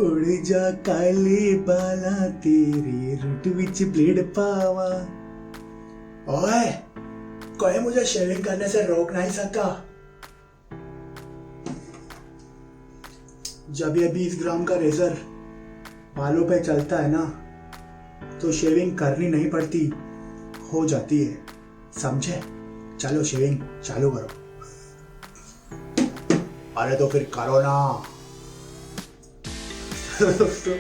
उड़ जा काले बाला तेरे रूट विच ब्लेड पावा। ओए कोई मुझे शेविंग करने से रोक नहीं सका। जब ये 20 ग्राम का रेजर बालों पे चलता है ना तो शेविंग करनी नहीं पड़ती, हो जाती है, समझे? चलो शेविंग चालू करो। अरे तो फिर करो ना। दोस्तों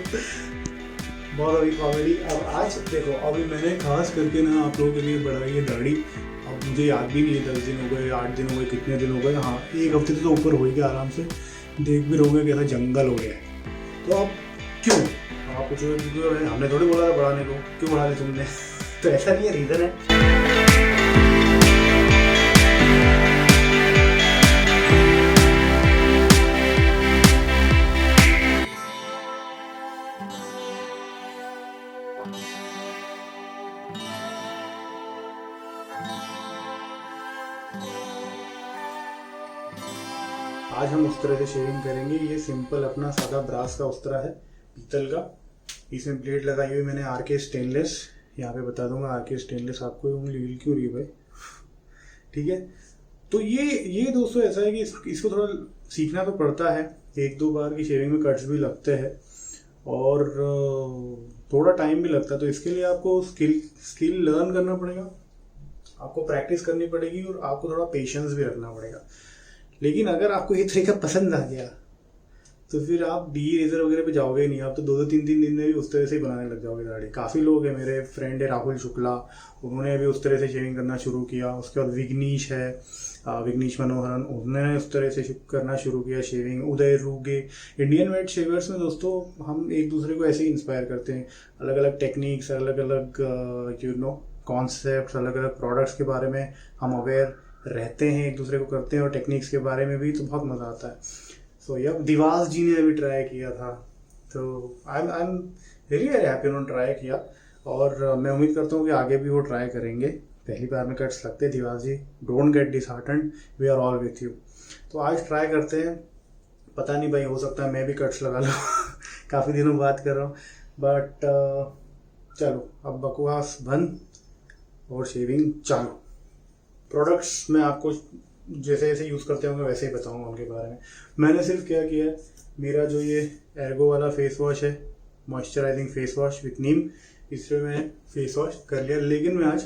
बहुत अभी कॉमेडी। अब आज देखो, अभी मैंने खास करके ना आप लोगों के लिए बढ़ाई है दाढ़ी। अब मुझे याद भी नहीं है 10 दिन हो गए, 8 दिन हो गए, कितने दिन हो गए। हाँ, एक हफ्ते से तो ऊपर हो ही गया आराम से। देख भी रहोगे कैसा जंगल हो गया है। तो अब क्यों आप कुछ, हमने थोड़ी बोला था बढ़ाने को, क्यों बढ़ा ली तुमने? तो ऐसा नहीं है, रीज़न है। आज हम उस तरह से शेविंग करेंगे। ये सिंपल अपना सादा ब्रास का उस्तरा है, पीतल का। इसमें प्लेट लगाई हुई मैंने आरके स्टेनलेस। यहाँ पे बता दूंगा आरके स्टेनलेस। आपको उंगली हिल क्यों रही है भाई? ठीक है, तो ये दोस्तों ऐसा है कि इसको थोड़ा सीखना तो पड़ता है। 1-2 बार की शेविंग में कट्स भी लगते हैं और थोड़ा टाइम भी लगता है। तो इसके लिए आपको स्किल लर्न करना पड़ेगा, आपको प्रैक्टिस करनी पड़ेगी और आपको थोड़ा पेशेंस भी रखना पड़ेगा। लेकिन अगर आपको ये तरीका पसंद आ गया तो फिर आप डी रेजर वगैरह पे जाओगे ही नहीं। आप तो 2-3 दिन में भी उस तरह से ही बनाने लग जाओगे दाढ़ी। काफ़ी लोग हैं, मेरे फ्रेंड है राहुल शुक्ला, उन्होंने भी उस तरह से शेविंग करना शुरू किया। उसके बाद विग्नीश है, विग्नीश मनोहरन, उन्होंने उस तरह से करना शुरू किया शेविंग। उदय रूगे। इंडियन वेट शेवर्स में दोस्तों हम एक दूसरे को ऐसे ही इंस्पायर करते हैं। अलग अलग टेक्निक्स, अलग अलग कॉन्सेप्ट, अलग अलग प्रोडक्ट्स के बारे में हम अवेयर रहते हैं, एक दूसरे को करते हैं, और टेक्निक्स के बारे में भी तो बहुत मज़ा आता है। सो यह दिवास जी ने भी ट्राई किया था, तो I am very very happy उन्होंने ट्राई किया। और मैं उम्मीद करता हूँ कि आगे भी वो ट्राई करेंगे। पहली बार में कट्स लगते हैं Divas ji, don't get disheartened, we are all with you. तो आज ट्राई करते हैं। पता नहीं भाई, हो सकता है मैं भी कट्स लगा लूँ। काफ़ी दिनों बात कर रहा हूँ, बट चलो अब बकवास बंद और शेविंग चालू। प्रोडक्ट्स मैं आपको जैसे जैसे यूज़ करते होंगे वैसे ही बताऊंगा उनके बारे में। मैंने सिर्फ क्या किया है, मेरा जो ये एर्गो वाला फेस वॉश है, मॉइस्चराइजिंग फेस वॉश विथ नीम, इसमें मैं फेस वॉश कर लिया। लेकिन मैं आज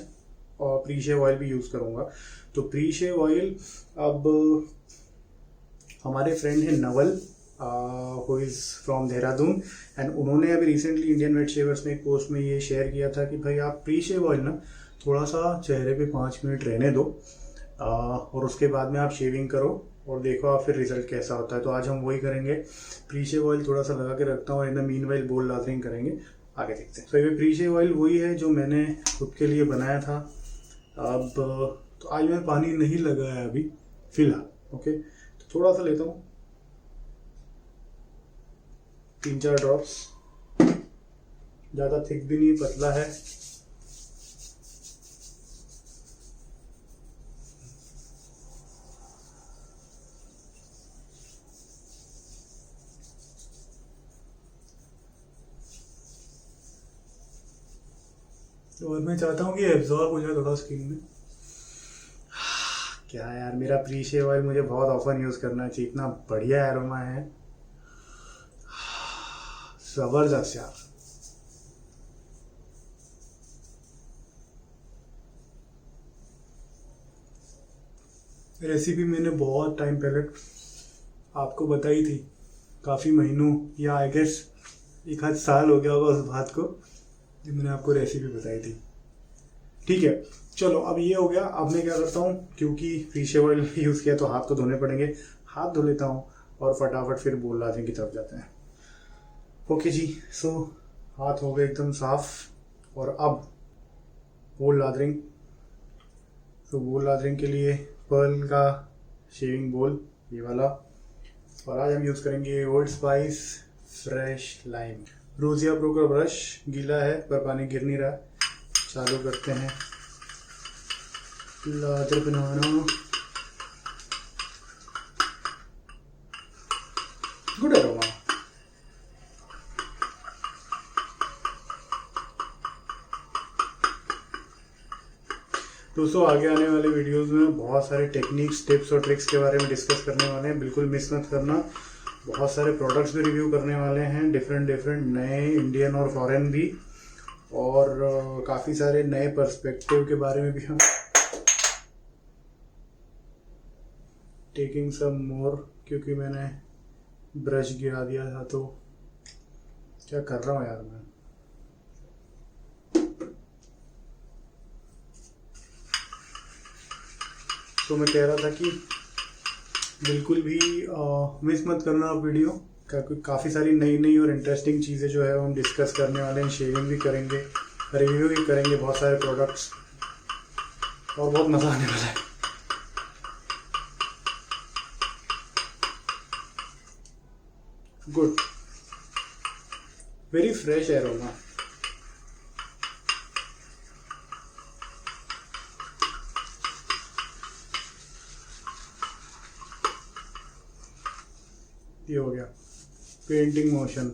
प्री शेव ऑयल भी यूज़ करूँगा। तो प्री शेव ऑयल, अब हमारे फ्रेंड है Naval, who is from Dehradun, and उन्होंने अभी रिसेंटली इंडियन वेट शेवर्स में एक पोस्ट में ये शेयर किया था कि भाई आप प्री शेव ऑयल ना थोड़ा सा चेहरे पे 5 मिनट रहने दो और उसके बाद में आप शेविंग करो और देखो आप फिर रिजल्ट कैसा होता है। तो आज हम वही करेंगे। प्री शेव ऑयल थोड़ा सा लगा के रखता हूँ और इन द मीन वाइल बोल लादरिंग करेंगे, आगे देखते हैं। तो ये प्री शेव ऑयल वही है जो मैंने खुद के लिए बनाया था। अब तो आज मैं पानी नहीं लगाया अभी फिलहाल, ओके। तो थोड़ा सा लेता हूँ, 3-4 ड्रॉप्स, ज़्यादा थिक भी नहीं, पतला है। और मैं चाहता हूँ कि एब्जॉर्ब हो जाए थोड़ा स्किन में। क्या यार, मेरा प्री शेव ऑयल मुझे बहुत ऑफन यूज़ करना चाहिए, इतना बढ़िया एरोमा है, ज़बरदस्त यार। रेसिपी मैंने बहुत टाइम पहले आपको बताई थी, काफ़ी महीनों या आई गेस 1 साल हो गया होगा उस बात को जब मैंने आपको रेसिपी बताई थी। ठीक है, चलो अब ये हो गया। अब मैं क्या करता हूँ, क्योंकि प्री शेव ऑयल यूज़ किया तो हाथ तो धोने पड़ेंगे, हाथ धो लेता हूँ और फटाफट फिर बोल लादरिंग की तरफ जाते हैं। ओके जी, सो हाथ हो गए एकदम साफ और अब बोल लादरिंग। तो बोल लादरिंग के लिए पर्ल का शेविंग बोल, ये वाला। और आज हम यूज़ करेंगे old spice fresh lime. Rozia pro का ब्रश गीला है पर पानी गिर नहीं रहा। चालू करते हैं लादर बनाना। Good aroma. दोस्तों आगे आने वाले वीडियोस में बहुत सारे टेक्निक्स, टिप्स और ट्रिक्स के बारे में डिस्कस करने वाले हैं, बिल्कुल मिस मत करना। बहुत सारे प्रोडक्ट्स भी रिव्यू करने वाले हैं, डिफरेंट नए इंडियन और फॉरेन भी, और काफ़ी सारे नए पर्सपेक्टिव के बारे में भी हम टेकिंग सम मोर, क्योंकि मैंने ब्रश गिरा दिया था। तो क्या कर रहा हूँ यार मैं। तो मैं कह रहा था कि बिल्कुल भी मिस मत करना आप वीडियो, क्योंकि काफ़ी सारी नई और इंटरेस्टिंग चीज़ें जो है हम डिस्कस करने वाले हैं। शेयरिंग भी करेंगे, रिव्यू भी करेंगे बहुत सारे प्रोडक्ट्स, और बहुत मज़ा आने वाला है। Good, very fresh aroma. ये हो गया पेंटिंग मोशन।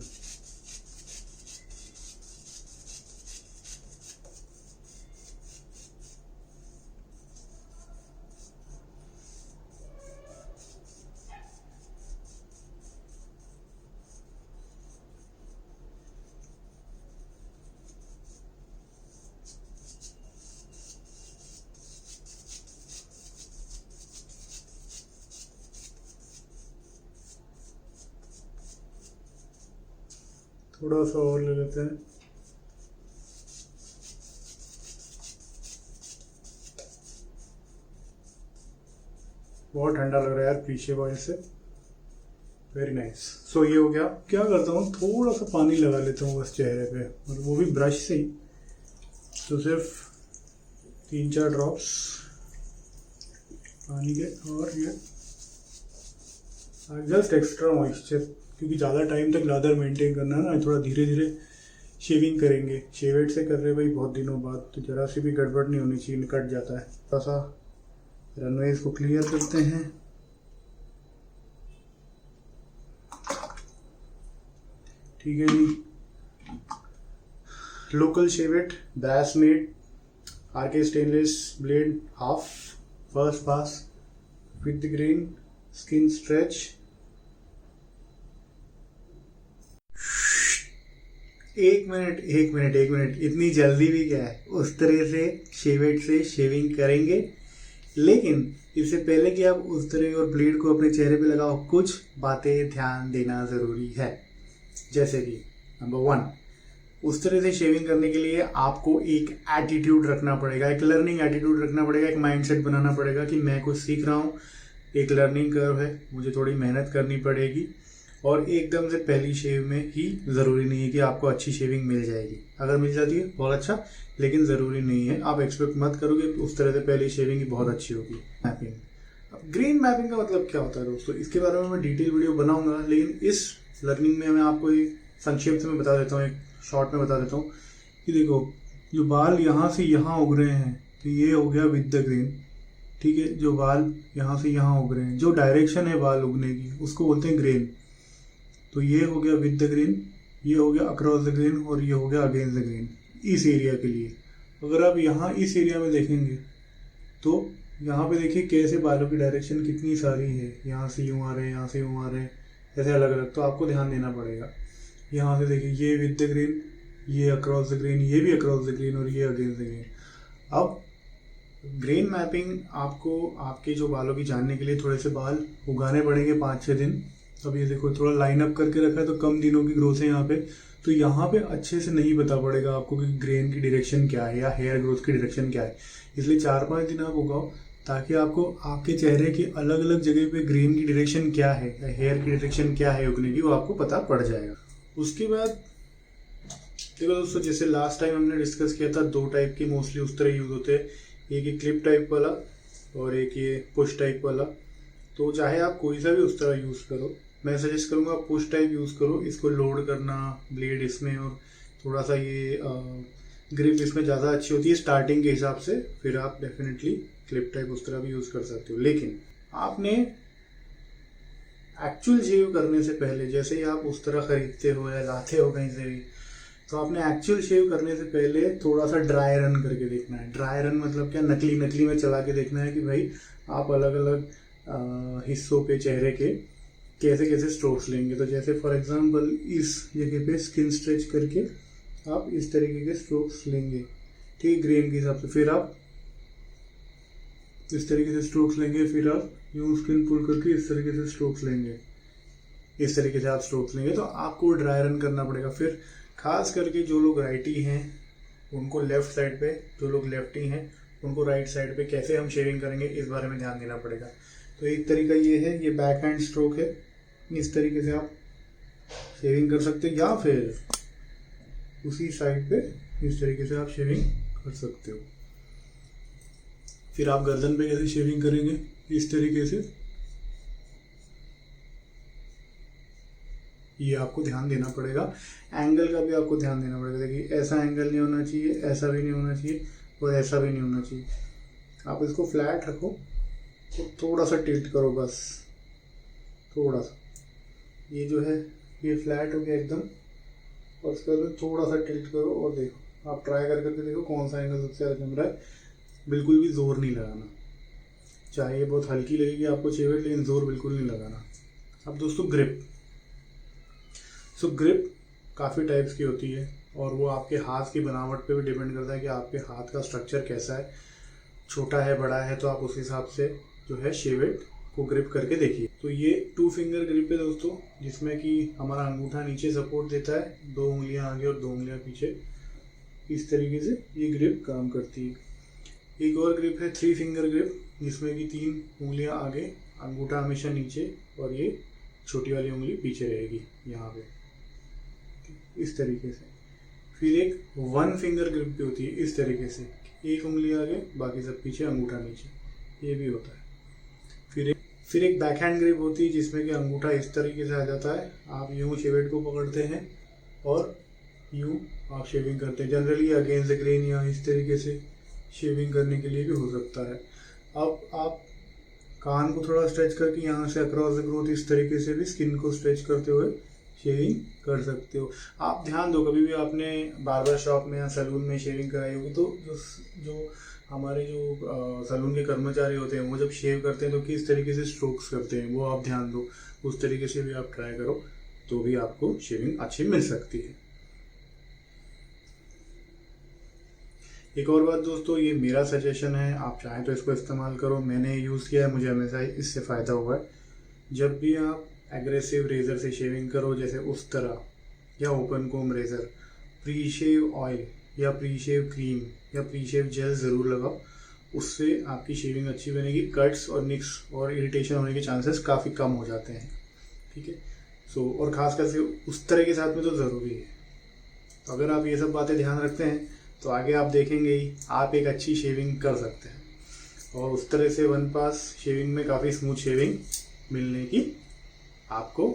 थोड़ा सा और ले लेते हैं। बहुत ठंडा लग रहा है यार पीछे ऑयल से। Very nice. सो ये हो गया। क्या करता हूँ, थोड़ा सा पानी लगा लेता हूँ बस चेहरे पे, और वो भी ब्रश से ही। तो सिर्फ 3-4 ड्रॉप्स पानी के, और ये जस्ट एक्स्ट्रा मॉइस्चर, क्योंकि ज़्यादा टाइम तक लादर मेंटेन करना है ना। थोड़ा धीरे धीरे शेविंग करेंगे, शेवेट से कर रहे भाई बहुत दिनों बाद, तो जरा सी भी गड़बड़ नहीं होनी चाहिए, निकट जाता है। थोड़ा सा रनवेज को क्लियर करते हैं। ठीक है जी। Local shavette, brass made, RK stainless blade half, first pass with the grain, skin stretch. एक मिनट, इतनी जल्दी भी क्या है। उस तरह से शेवेट से शेविंग करेंगे, लेकिन इससे पहले कि आप उस तरह और ब्लेड को अपने चेहरे पे लगाओ, कुछ बातें ध्यान देना ज़रूरी है। जैसे कि नंबर 1, उस तरह से शेविंग करने के लिए आपको एक एटीट्यूड रखना पड़ेगा, एक लर्निंग एटीट्यूड रखना पड़ेगा, एक माइंडसेट बनाना पड़ेगा कि मैं कुछ सीख रहा हूँ, एक लर्निंग कर्व है, मुझे थोड़ी मेहनत करनी पड़ेगी। और एकदम से पहली शेव में ही ज़रूरी नहीं है कि आपको अच्छी शेविंग मिल जाएगी। अगर मिल जाती है बहुत अच्छा, लेकिन ज़रूरी नहीं है। आप एक्सपेक्ट मत करो कि उस तरह से पहली शेविंग ही बहुत अच्छी होगी। मैपिंग, अब ग्रेन मैपिंग का मतलब क्या होता है दोस्तों, इसके बारे में मैं डिटेल वीडियो बनाऊंगा, लेकिन इस लर्निंग में मैं आपको संक्षेप से मैं बता देता हूँ, एक शॉर्ट में बता देता हूँ कि देखो, जो बाल यहाँ से यहाँ उग रहे हैं, तो ये हो गया विद द ग्रेन। ठीक है, जो बाल यहाँ से यहाँ उग रहे हैं, जो डायरेक्शन है बाल उगने की, उसको बोलते हैं ग्रेन। तो ये हो गया विद द ग्रेन, ये हो गया अक्रॉस द ग्रेन, और ये हो गया अगेंस्ट द ग्रेन। इस एरिया के लिए अगर आप यहाँ इस एरिया में देखेंगे, तो यहाँ पे देखिए कैसे बालों की डायरेक्शन कितनी सारी है। यहाँ से यूँ आ रहे हैं, यहाँ से यूँ आ रहे हैं, ऐसे अलग अलग। तो आपको ध्यान देना पड़ेगा। यहाँ से देखिए, ये विद द ग्रेन, ये अक्रॉस द ग्रेन, ये भी अक्रॉस द ग्रेन, और ये अगेंस्ट द ग्रेन। अब ग्रेन मैपिंग आपको आपके जो बालों की जानने के लिए थोड़े से बाल उगाने पड़ेंगे 5-6 दिन। अब ये देखो थोड़ा लाइन अप करके रखा है, तो कम दिनों की ग्रोथ है यहाँ पे। तो यहाँ पे अच्छे से नहीं बता पड़ेगा आपको कि ग्रेन की डायरेक्शन क्या है या हेयर ग्रोथ की डायरेक्शन क्या है। इसलिए 4-5 दिन आप उगाओ, ताकि आपको आपके चेहरे की अलग अलग जगह पे ग्रेन की डायरेक्शन क्या है या हेयर की डायरेक्शन क्या है उगने की, वो आपको पता पड़ जाएगा। उसके बाद देखो दोस्तों, जैसे लास्ट टाइम हमने डिस्कस किया था, 2 टाइप के मोस्टली उस तरह यूज़ होते हैं, एक ये क्लिप टाइप वाला और एक ये पुश टाइप वाला। तो चाहे आप कोई सा भी उस तरह यूज़ करो, मैं सजेस्ट करूँगा आप पुश टाइप यूज़ करो। इसको लोड करना ब्लेड इसमें, और थोड़ा सा ये ग्रिप इसमें ज़्यादा अच्छी होती है स्टार्टिंग के हिसाब से। फिर आप डेफिनेटली क्लिप टाइप उस तरह भी यूज़ कर सकते हो। लेकिन आपने एक्चुअल शेव करने से पहले, जैसे ही आप उस तरह खरीदते हो या लाते हो कहीं से भी, तो आपने एक्चुअल शेव करने से पहले थोड़ा सा ड्राई रन करके देखना है। ड्राई रन मतलब क्या, नकली नकली में चला के देखना है कि भाई आप अलग अलग हिस्सों पे चेहरे के कैसे कैसे स्ट्रोक्स लेंगे। तो जैसे फॉर एग्जांपल इस जगह पे स्किन स्ट्रेच करके आप इस तरीके के स्ट्रोक्स लेंगे, ठीक, ग्रेन के हिसाब से। फिर आप इस तरीके से स्ट्रोक्स लेंगे, फिर आप यूँ स्किन पुल करके इस तरीके से स्ट्रोक्स लेंगे, इस तरीके से आप स्ट्रोक्स लेंगे। तो आपको ड्राई रन करना पड़ेगा। फिर खास करके जो लोग राइटी हैं उनको लेफ्ट साइड पे, जो लोग लेफ्टी हैं उनको राइट साइड पे कैसे हम शेविंग करेंगे इस बारे में ध्यान देना पड़ेगा। तो एक तरीका ये है, ये बैक हैंड स्ट्रोक है, इस तरीके से आप शेविंग कर सकते हो, या फिर उसी साइड पे इस तरीके से आप शेविंग कर सकते हो। फिर आप गर्दन पे कैसे शेविंग करेंगे, इस तरीके से, ये आपको ध्यान देना पड़ेगा। एंगल का भी आपको ध्यान देना पड़ेगा। देखिए ऐसा एंगल नहीं होना चाहिए, ऐसा भी नहीं होना चाहिए और ऐसा भी नहीं होना चाहिए। आप इसको फ्लैट रखो, तो थोड़ा सा टिल्ट करो, बस थोड़ा सा, ये जो है ये फ्लैट हो गया एकदम, और उसके बाद थोड़ा सा टिल्ट करो और देखो, आप ट्राई करके देखो कौन सा एंगल सबसे ज़्यादा जम रहा है। बिल्कुल भी जोर नहीं लगाना, चाहे ये बहुत हल्की लगेगी आपको शेविंग, लेकिन जोर बिल्कुल नहीं लगाना। अब दोस्तों ग्रिप, सो ग्रिप काफ़ी टाइप्स की होती है और वो आपके हाथ की बनावट पे भी डिपेंड करता है कि आपके हाथ का स्ट्रक्चर कैसा है, छोटा है बड़ा है, तो आप उस हिसाब से जो है शेविंग को ग्रिप करके देखिए। तो ये 2 फिंगर ग्रिप है दोस्तों, जिसमें कि हमारा अंगूठा नीचे सपोर्ट देता है, 2 उंगलियां आगे और 2 उंगलियां पीछे, इस तरीके से ये ग्रिप काम करती है। एक और ग्रिप है 3 फिंगर ग्रिप, जिसमें कि 3 उंगलियां आगे, अंगूठा हमेशा नीचे और ये छोटी वाली उंगली पीछे रहेगी यहाँ पे, इस तरीके से। फिर एक 1 फिंगर ग्रिप भी होती है, इस तरीके से, एक उंगली आगे बाकी सब पीछे, अंगूठा नीचे, ये भी होता है। फिर एक बैक हैंड ग्रिप होती है, जिसमें कि अंगूठा इस तरीके से आ जाता है, आप यूँ शेविंग को पकड़ते हैं और यूँ आप शेविंग करते हैं। जनरली अगेंस्ट द ग्रेन या इस तरीके से शेविंग करने के लिए भी हो सकता है। अब आप कान को थोड़ा स्ट्रेच करके यहाँ से अक्रॉस द ग्रोथ इस तरीके से भी स्किन को स्ट्रेच करते हुए शेविंग कर सकते हो। आप ध्यान दो, कभी भी आपने बार्बर शॉप में या सैलून में शेविंग कराई होगी तो जो हमारे जो सैलून के कर्मचारी होते हैं वो जब शेव करते हैं तो किस तरीके से स्ट्रोक्स करते हैं वो आप ध्यान दो, उस तरीके से भी आप ट्राई करो तो भी आपको शेविंग अच्छी मिल सकती है। एक और बात दोस्तों, ये मेरा सजेशन है, आप चाहें तो इसको इस्तेमाल करो, मैंने यूज़ किया है, मुझे हमेशा इससे फ़ायदा हुआ है। जब भी आप एग्रेसिव रेज़र से शेविंग करो, जैसे उस तरह या ओपन कोम रेज़र, प्री शेव ऑयल या प्री शेव क्रीम या प्री शेव जेल ज़रूर लगाओ, उससे आपकी शेविंग अच्छी बनेगी। कट्स और निक्स और इरिटेशन होने के चांसेस काफ़ी कम हो जाते हैं, ठीक है। सो और ख़ासकर से उस तरह के साथ में तो ज़रूरी है। तो अगर आप ये सब बातें ध्यान रखते हैं तो आगे आप देखेंगे ही आप एक अच्छी शेविंग कर सकते हैं, और उस तरह से 1 पास शेविंग में काफ़ी स्मूथ शेविंग मिलने की आपको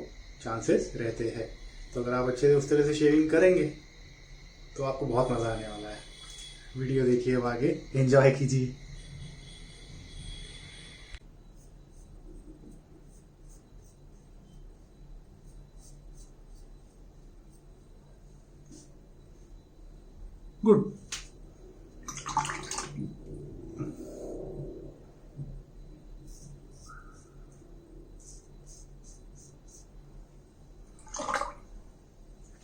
चांसेस रहते हैं। तो अगर आप अच्छे से उस तरह से शेविंग करेंगे तो आपको बहुत मज़ा आने वाला है। वीडियो देखिए, अब आगे एंजॉय कीजिए। गुड।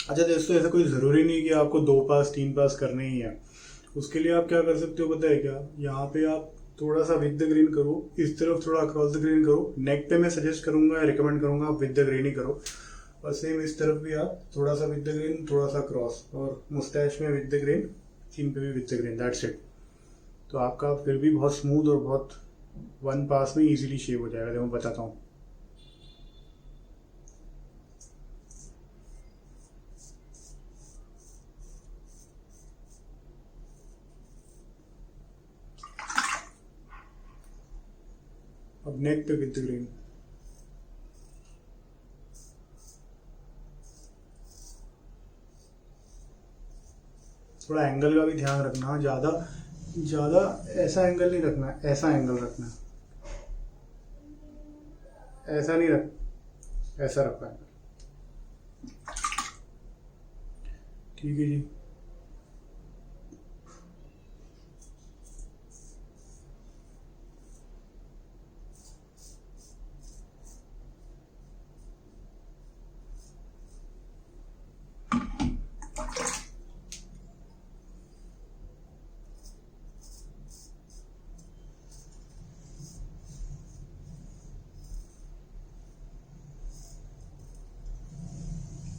अच्छा दोस्तों, ऐसा कोई ज़रूरी नहीं कि आपको 2 पास 3 पास करने ही है। उसके लिए आप क्या कर सकते हो पता है क्या, यहाँ पे आप थोड़ा सा विद द ग्रेन करो, इस तरफ थोड़ा अक्रॉस द ग्रेन करो। नेक पे मैं सजेस्ट करूंगा, रिकमेंड करूंगा आप विद द ग्रेन ही करो, और सेम इस तरफ भी आप थोड़ा सा विद द ग्रेन, थोड़ा सा क्रॉस, और मुस्टैच में विद द ग्रेन, चिन पे भी with the grain, that's it. तो आपका फिर भी बहुत स्मूथ और बहुत 1 पास में इजीली शेव हो जाएगा। जो मैं बताता हूँ, अब नेक पे विद द ग्रेन। थोड़ा एंगल का भी ध्यान रखना, ज़्यादा ऐसा एंगल नहीं रखना, ऐसा एंगल रखना, ऐसा नहीं रख, ऐसा रखना है, ठीक है जी।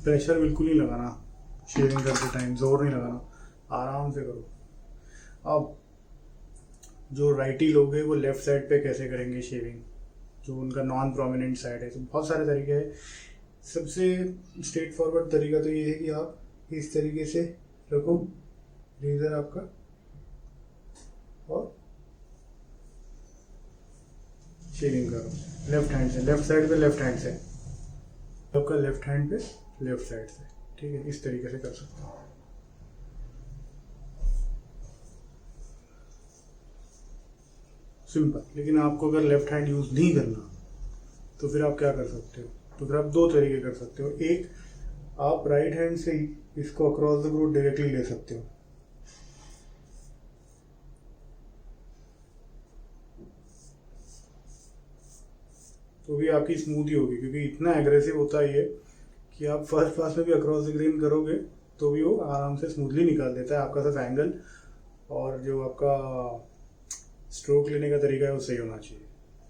प्रेशर बिल्कुल नहीं लगाना, शेविंग करते टाइम जोर नहीं लगाना, आराम से करो। अब जो राइटी लोग हैं वो लेफ्ट साइड पे कैसे करेंगे शेविंग, जो उनका नॉन प्रोमिनेंट साइड है, तो बहुत सारे तरीके हैं। सबसे स्ट्रेट फॉरवर्ड तरीका तो ये है कि आप इस तरीके से रखो रेजर आपका, और शेविंग करो लेफ्ट हैंड से, लेफ्ट साइड पे लेफ्ट हैंड से, आपका लेफ्ट हैंड पे लेफ्ट साइड से। ठीक है, इस तरीके से कर सकते हो। सिंपल। लेकिन आपको अगर लेफ्ट हैंड यूज नहीं करना तो फिर आप क्या कर सकते हो, तो फिर आप दो तरीके कर सकते हो। एक, आप राइट हैंड से ही इसको अक्रॉस द ग्रोथ डायरेक्टली ले सकते हो। तो भी आपकी स्मूथी होगी, क्योंकि इतना एग्रेसिव होता है ये कि आप फर्स्ट पास में भी अक्रॉस द ग्रेन करोगे तो भी वो आराम से स्मूथली निकाल देता है। आपका सिर्फ एंगल और जो आपका स्ट्रोक लेने का तरीका है वो सही होना चाहिए,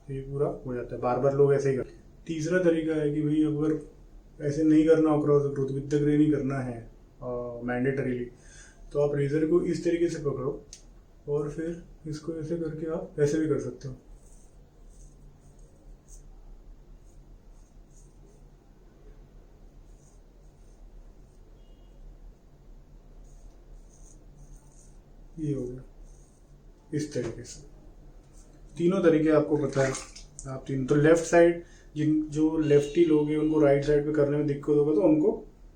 तो ये पूरा हो जाता है। बार बार लोग ऐसे ही करते हैं। तीसरा तरीका है कि भाई अगर ऐसे नहीं करना across the growth, with the grain ही करना है मैंडेटरीली, तो आप रेजर को इस तरीके से पकड़ो और फिर इसको ऐसे करके आप ऐसे भी कर सकते हो। ये हो गया इस तरीके से। तीनों तरीके आपको पता है, आप तीन तो लेफ्ट साइड, जिन जो लेफ्टी लोग हैं उनको राइट साइड पे करने में दिक्कत होगा तो उनको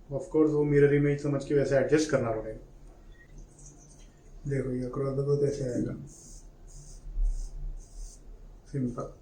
ऑफ कोर्स वो मिरर इमेज समझ के वैसे एडजस्ट करना पड़ेगा। देखो ये क्रॉस द ग्रोथ ऐसे आएगा, सिंपल।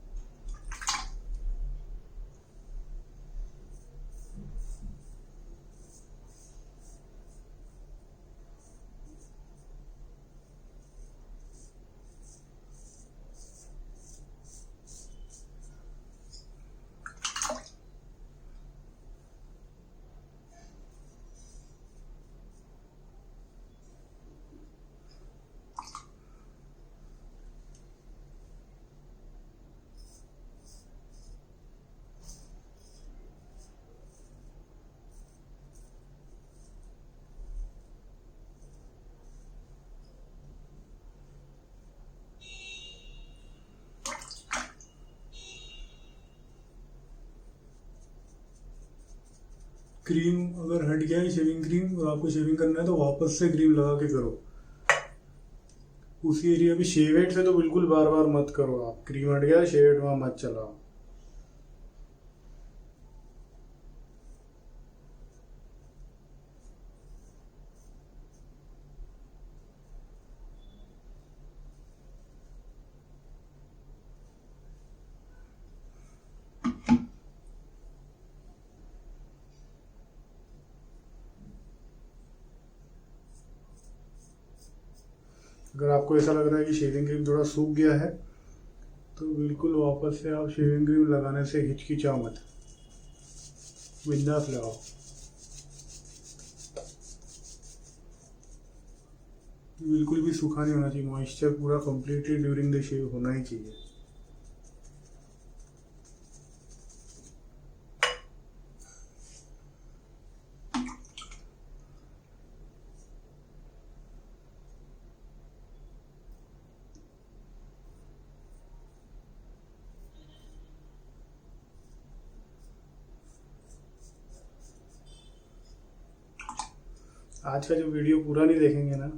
क्रीम अगर हट गया है शेविंग क्रीम और आपको शेविंग करना है तो वापस से क्रीम लगा के करो उसी एरिया पे। शेवेट से तो बिल्कुल बार बार मत करो आप, क्रीम हट गया शेवेट वहां मत चलाओ। अगर आपको ऐसा लग रहा है कि शेविंग क्रीम थोड़ा सूख गया है तो बिल्कुल वापस से आप शेविंग क्रीम लगाने से हिचकिचाओ मत, बिंदास लगाओ। बिल्कुल भी सूखा नहीं होना चाहिए, मॉइस्चर पूरा कंप्लीटली ड्यूरिंग द शेव होना ही चाहिए। आज का जो वीडियो पूरा नहीं देखेंगे ना,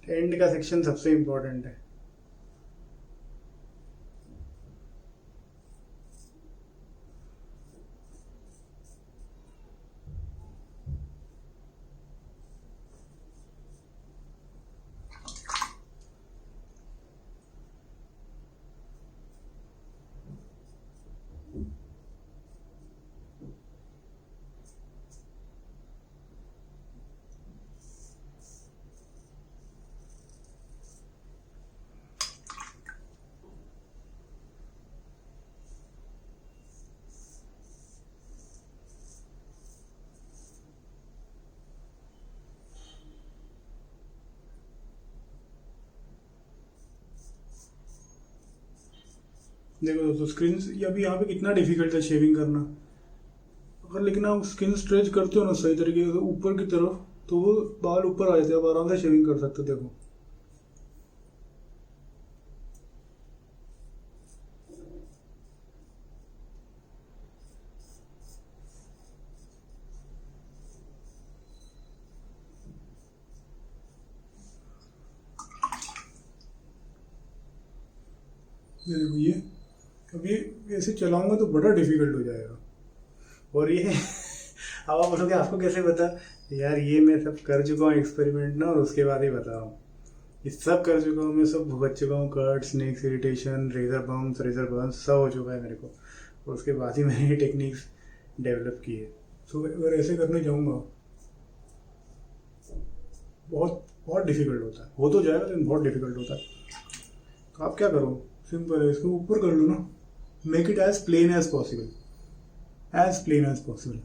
एंड का सेक्शन सबसे इम्पोर्टेंट है। देखो दोस्तों स्किन, अभी यहाँ पे कितना डिफिकल्ट है शेविंग करना, अगर लेकिन आप स्किन स्ट्रेच करते हो ना सही तरीके से ऊपर की तरफ, तो वो बाल ऊपर आ जाते हैं, आप आराम से शेविंग कर सकते हो। देखो ये देखो ये अभी ऐसे चलाऊंगा तो बड़ा डिफिकल्ट हो जाएगा। और ये अब आप बोलोगे आपको कैसे पता, यार ये मैं सब कर चुका हूँ एक्सपेरिमेंट ना, और उसके बाद ही बता रहा हूँ। ये सब कर चुका हूँ मैं, सब भुगत चुका हूँ, cuts, nicks irritation, razor bumps, razor burns सब हो चुका है मेरे को, और उसके बाद ही मैंने ये टेक्निक्स डेवलप की है। सो अगर ऐसे करने जाऊँगा बहुत बहुत डिफिकल्ट होता है, हो तो जाएगा लेकिन बहुत डिफिकल्ट होता है। तो आप क्या करो, सिंपल है, इसको ऊपर कर लो ना, make it as plain as possible, as plain as possible.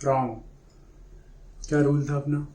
Wrong, क्या रूल था अपना?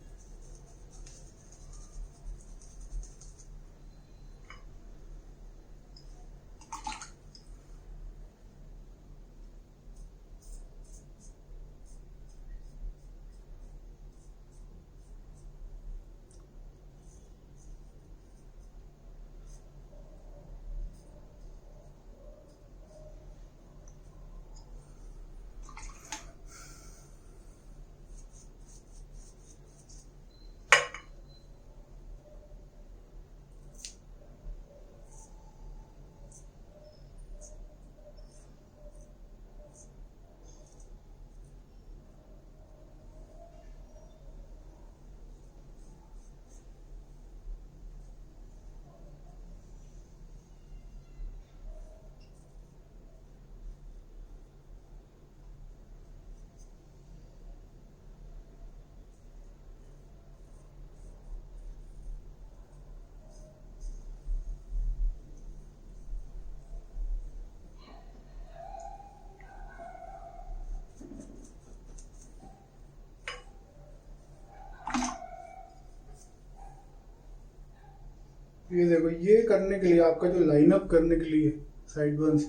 ये देखो, ये करने के लिए आपका जो लाइनअप करने के लिए साइड बर्न्स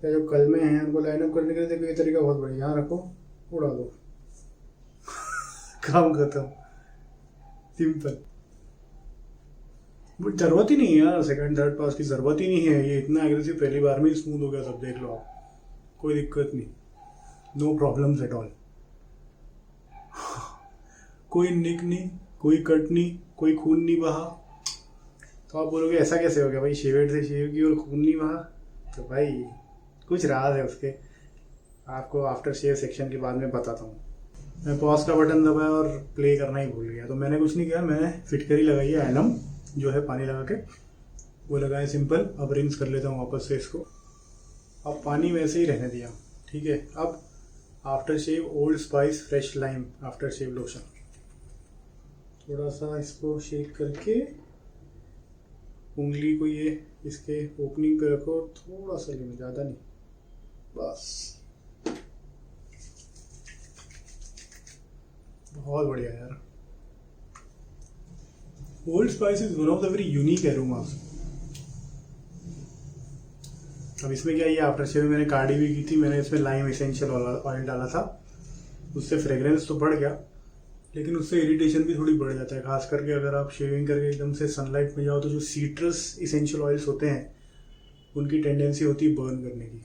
या जो कल में हैं उनको लाइनअप करने के लिए, देखो ये तरीका बहुत बढ़िया, यहाँ रखो, उड़ा दो काम खत्म, सिंपल। बट जरूरत ही नहीं है यार, सेकंड थर्ड पास की जरूरत ही नहीं है, ये इतना एग्रेसिव पहली बार में ही स्मूथ हो गया सब, देख लो आप, कोई दिक्कत नहीं, नो प्रॉब्लम्स एट ऑल। कोई निक नहीं, कोई कट नहीं, कोई खून नहीं बहा। तो आप बोलोगे ऐसा कैसे हो गया भाई, शेवेट से शेव की और खून नहीं बहा? तो भाई कुछ राज है उसके, आपको आफ्टर शेव सेक्शन के बाद में बताता हूँ। मैं पॉज का बटन दबाया और प्ले करना ही भूल गया, तो मैंने कुछ नहीं किया, मैंने फिटकरी लगाई है एनम जो है पानी लगा के, वो लगाया सिंपल। अब रिंस कर लेता हूँ वापस से इसको। अब पानी वैसे ही रहने दिया, ठीक है। अब after shave Old spice fresh lime after shave lotion, थोड़ा सा इसको शेक करके उंगली को ये इसके ओपनिंग पे रखो, थोड़ा सा लेना, ज़्यादा नहीं, बस। बहुत बढ़िया यार, old spice is one of the very unique aromas. अब इसमें क्या, ये आफ्टर शेव मैंने कार्डी भी की थी, मैंने इसमें लाइम एसेंशियल ऑयल डाला था, उससे फ्रेग्रेंस तो बढ़ गया, लेकिन उससे इरिटेशन भी थोड़ी बढ़ जाता है, खास करके अगर आप शेविंग करके एकदम से सनलाइट में जाओ तो जो सीट्रस इसेंशियल ऑयल्स होते हैं उनकी टेंडेंसी होती है बर्न करने की।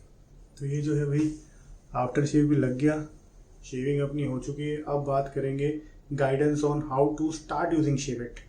तो ये जो है भाई आफ्टर शेव भी लग गया, शेविंग अपनी हो चुकी है। अब बात करेंगे guidance on how to start using शेवेट।